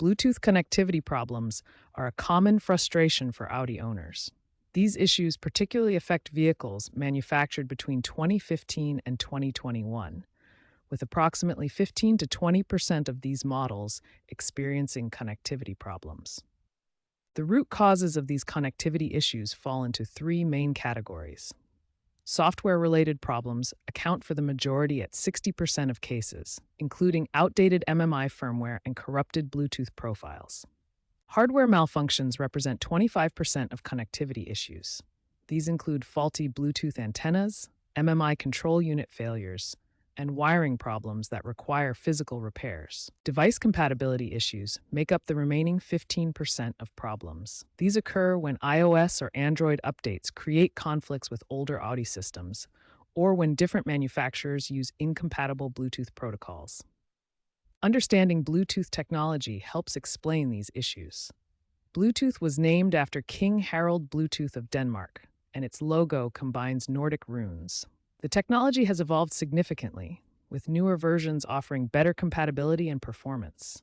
Bluetooth connectivity problems are a common frustration for Audi owners. These issues particularly affect vehicles manufactured between 2015 and 2021, with approximately 15 to 20% of these models experiencing connectivity problems. The root causes of these connectivity issues fall into three main categories. Software-related problems account for the majority at 60% of cases, including outdated MMI firmware and corrupted Bluetooth profiles. Hardware malfunctions represent 25% of connectivity issues. These include faulty Bluetooth antennas, MMI control unit failures, and wiring problems that require physical repairs. Device compatibility issues make up the remaining 15% of problems. These occur when iOS or Android updates create conflicts with older Audi systems, or when different manufacturers use incompatible Bluetooth protocols. Understanding Bluetooth technology helps explain these issues. Bluetooth was named after King Harald Bluetooth of Denmark, and its logo combines Nordic runes. The technology has evolved significantly, with newer versions offering better compatibility and performance.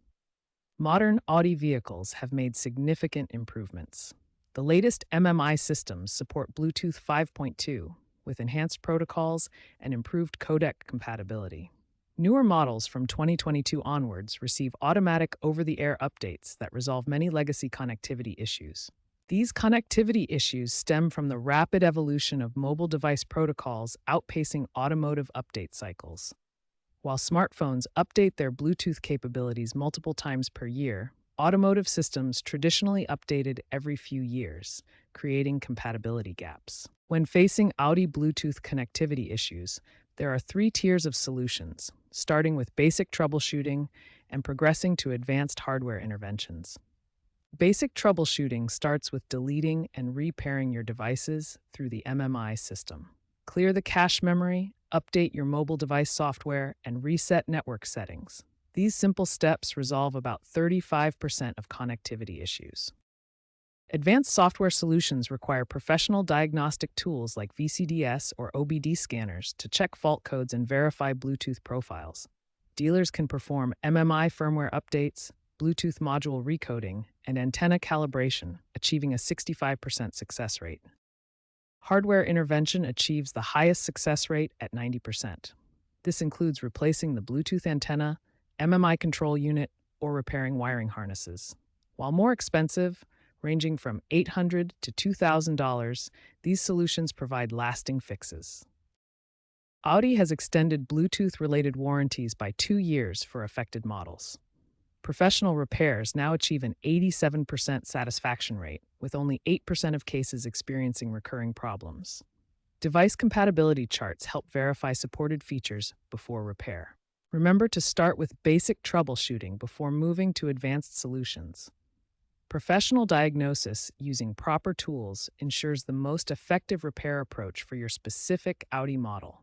Modern Audi vehicles have made significant improvements. The latest MMI systems support Bluetooth 5.2, with enhanced protocols and improved codec compatibility. Newer models from 2022 onwards receive automatic over-the-air updates that resolve many legacy connectivity issues. These connectivity issues stem from the rapid evolution of mobile device protocols outpacing automotive update cycles. While smartphones update their Bluetooth capabilities multiple times per year, automotive systems traditionally updated every few years, creating compatibility gaps. When facing Audi Bluetooth connectivity issues, there are three tiers of solutions, starting with basic troubleshooting and progressing to advanced hardware interventions. Basic troubleshooting starts with deleting and repairing your devices through the MMI system. Clear the cache memory, update your mobile device software, and reset network settings. These simple steps resolve about 35% of connectivity issues. Advanced software solutions require professional diagnostic tools like VCDS or OBD scanners to check fault codes and verify Bluetooth profiles. Dealers can perform MMI firmware updates, Bluetooth module recoding, and antenna calibration, achieving a 65% success rate. Hardware intervention achieves the highest success rate at 90%. This includes replacing the Bluetooth antenna, MMI control unit, or repairing wiring harnesses. While more expensive, ranging from $800 to $2,000, these solutions provide lasting fixes. Audi has extended Bluetooth-related warranties by 2 years for affected models. Professional repairs now achieve an 87% satisfaction rate, with only 8% of cases experiencing recurring problems. Device compatibility charts help verify supported features before repair. Remember to start with basic troubleshooting before moving to advanced solutions. Professional diagnosis using proper tools ensures the most effective repair approach for your specific Audi model.